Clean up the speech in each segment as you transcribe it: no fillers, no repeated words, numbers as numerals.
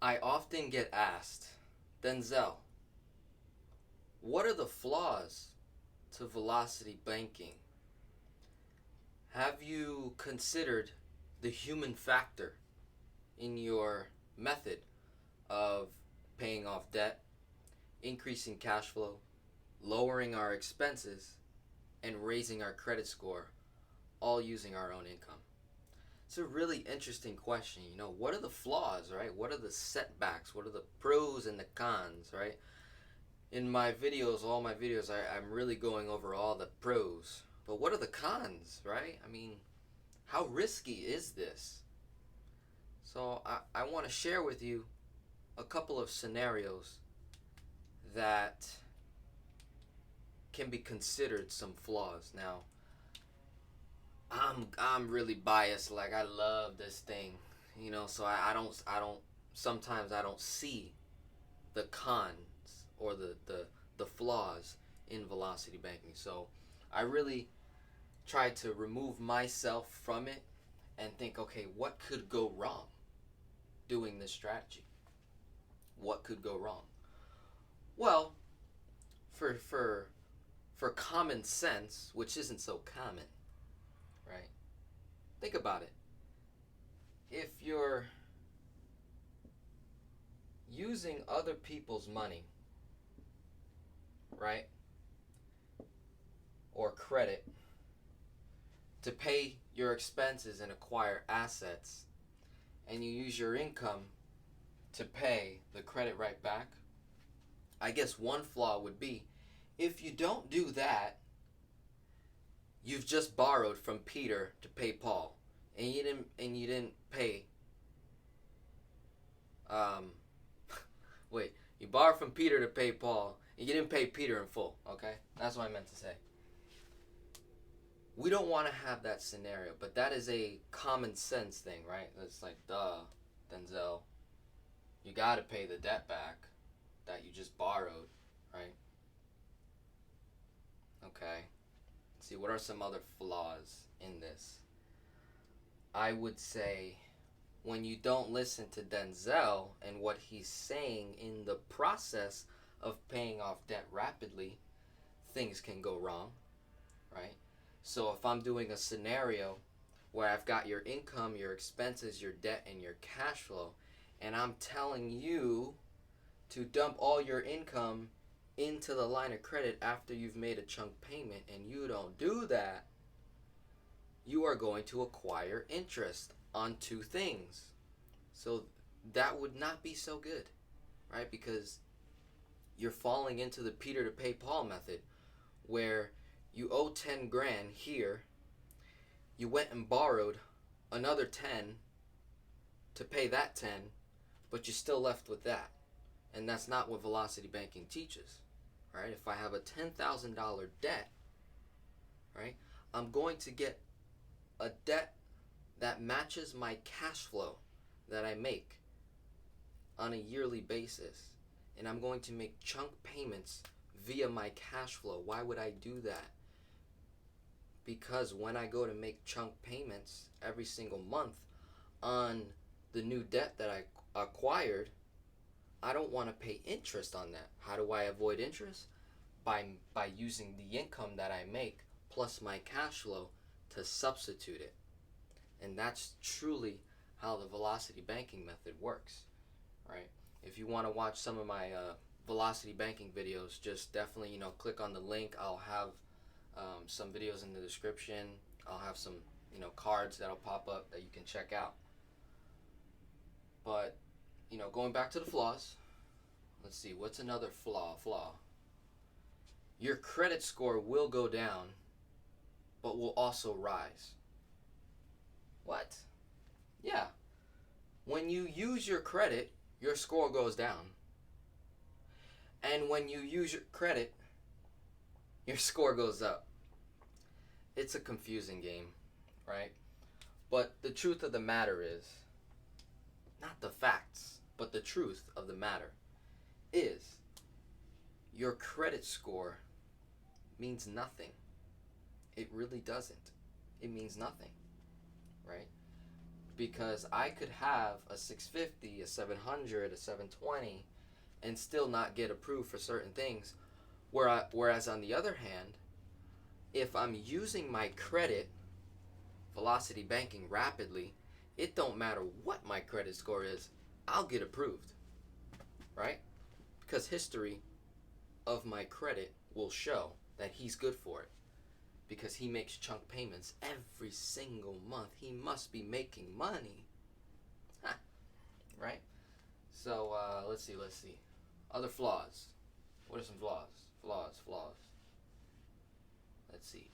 I often get asked, Denzel, what are the flaws to velocity banking? Have you considered the human factor in your method of paying off debt, increasing cash flow, lowering our expenses, and raising our credit score, all using our own income? It's a really interesting question. What are the flaws, right? What are the setbacks? What are the pros and the cons, right? In my videos, all my videos, I'm really going over all the pros. But what are the cons, right? I mean, how risky is this? So I want to share with you a couple of scenarios that can be considered some flaws. Now, I'm really biased. Like, I love this thing, so I don't sometimes I don't see the cons or the flaws in velocity banking. So I really try to remove myself from it and think, okay, what could go wrong doing this strategy? What could go wrong? Well, for common sense, which isn't so common, right? Think about it. If you're using other people's money, right, or credit to pay your expenses and acquire assets, and you use your income to pay the credit right back, I guess one flaw would be, if you don't do that, you've just borrowed from Peter to pay Paul, and you didn't pay. Um, wait, you borrowed from Peter to pay Paul, and you didn't pay Peter in full. Okay, that's what I meant to say. We don't want to have that scenario, but that is a common sense thing, right? It's like, duh, Denzel, you got to pay the debt back that you just borrowed, right? Okay. Let's see, what are some other flaws in this? I would say when you don't listen to Denzel and what he's saying in the process of paying off debt rapidly, things can go wrong, right? So if I'm doing a scenario where I've got your income, your expenses, your debt, and your cash flow, and I'm telling you to dump all your income into the line of credit after you've made a chunk payment, and you don't do that, you are going to acquire interest on two things. So that would not be so good, right? Because you're falling into the Peter to pay Paul method, where you owe 10 grand here, you went and borrowed another 10 to pay that 10, but you're still left with that. And that's not what velocity banking teaches, right? If I have a $10,000 debt, right, I'm going to get a debt that matches my cash flow that I make on a yearly basis. And I'm going to make chunk payments via my cash flow. Why would I do that? Because when I go to make chunk payments every single month on the new debt that I acquired, I don't want to pay interest on that. How do I avoid interest? By using the income that I make plus my cash flow to substitute it. And that's truly how the velocity banking method works, right? If you want to watch some of my velocity banking videos, just definitely, click on the link. I'll have some videos in the description. I'll have some, cards that'll pop up that you can check out. But, going back to the flaws, let's see, what's another flaw? Your credit score will go down, but will also rise. What? Yeah. When you use your credit, your score goes down. And when you use your credit, your score goes up. It's a confusing game, right? But the truth of the matter is, not the facts, but the truth of the matter is, your credit score means nothing. It really doesn't. It means nothing, right? because I could have a 650, a 700, a 720, and still not get approved for certain things. Whereas on the other hand, if I'm using my credit, velocity banking rapidly, it don't matter what my credit score is, I'll get approved, right? Because history of my credit will show that he's good for it. Because he makes chunk payments every single month. He must be making money. Right? So, let's see. Other flaws. What are some flaws? Flaws. Let's see.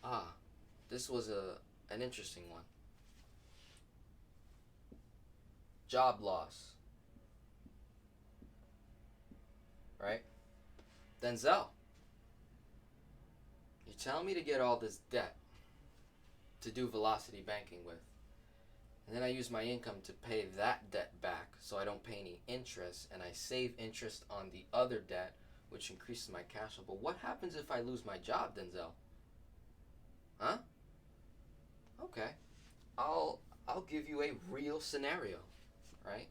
This was an interesting one. Job loss. Right? Denzel, you're telling me to get all this debt to do velocity banking with, and then I use my income to pay that debt back so I don't pay any interest, and I save interest on the other debt, which increases my cash flow. But what happens if I lose my job, Denzel? Huh? Okay. I'll give you a real scenario, right?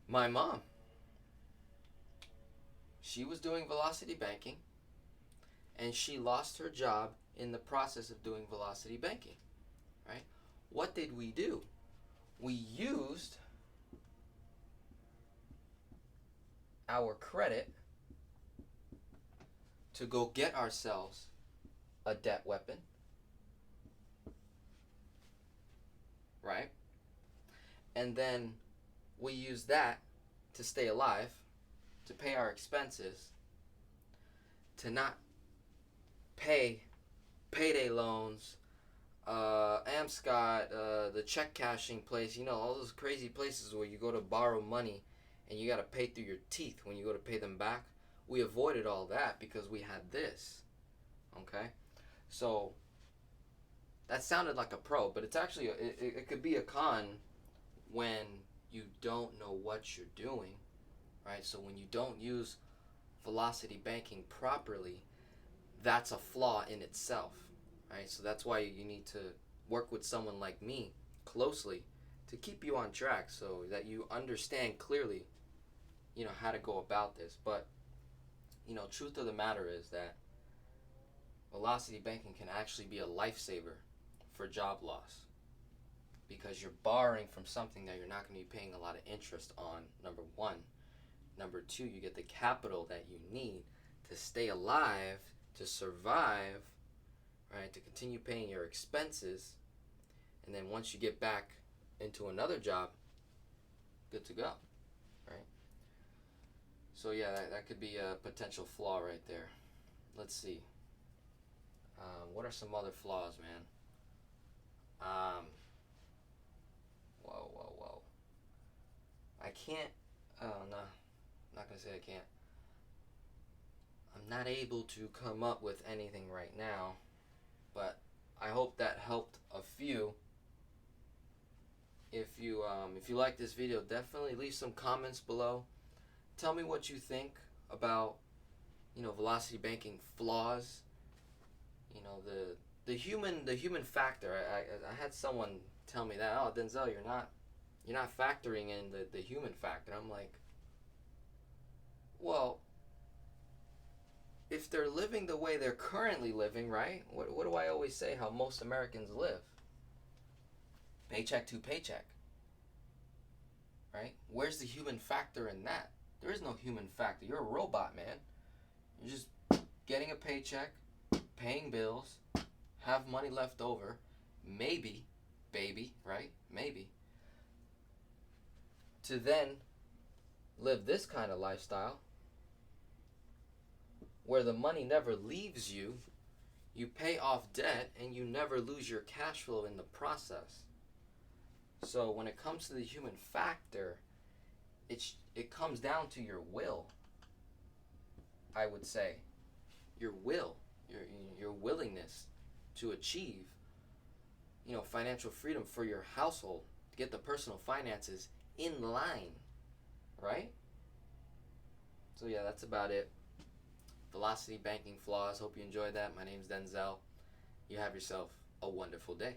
My mom, she was doing velocity banking, and she lost her job in the process of doing velocity banking, right? What did we do? We used our credit to go get ourselves a debt weapon, right? And then we used that to stay alive, to pay our expenses, to not pay payday loans, Amscot, the check cashing place, all those crazy places where you go to borrow money and you got to pay through your teeth when you go to pay them back. We avoided all that because we had this. Okay? So that sounded like a pro, but it's actually, it could be a con when you don't know what you're doing, right? So when you don't use velocity banking properly, that's a flaw in itself, right? So that's why you need to work with someone like me closely to keep you on track so that you understand clearly, how to go about this. But, truth of the matter is that velocity banking can actually be a lifesaver for job loss because you're borrowing from something that you're not going to be paying a lot of interest on, number one. Number two, you get the capital that you need to stay alive, to survive, right, to continue paying your expenses, and then once you get back into another job, good to go, right? So yeah, that could be a potential flaw right there. Let's see. What are some other flaws, man? Whoa. I can't, no, I'm not going to say I can't. I'm not able to come up with anything right now, but I hope that helped a few. If you like this video, definitely leave some comments below. Tell me what you think about, velocity banking flaws. The human factor. I had someone tell me that, oh, Denzel, you're not factoring in the human factor. I'm like, well, if they're living the way they're currently living, right? What do I always say how most Americans live? Paycheck to paycheck, right? Where's the human factor in that? There is no human factor. You're a robot, man. You're just getting a paycheck, paying bills, have money left over, maybe, baby, right? Maybe. To then live this kind of lifestyle where the money never leaves you, you pay off debt, and you never lose your cash flow in the process. So when it comes to the human factor, it comes down to your will, I would say. Your will, your willingness to achieve, financial freedom for your household, to get the personal finances in line, right? So yeah, that's about it. Velocity banking flaws. Hope you enjoyed that. My name's Denzel. You have yourself a wonderful day.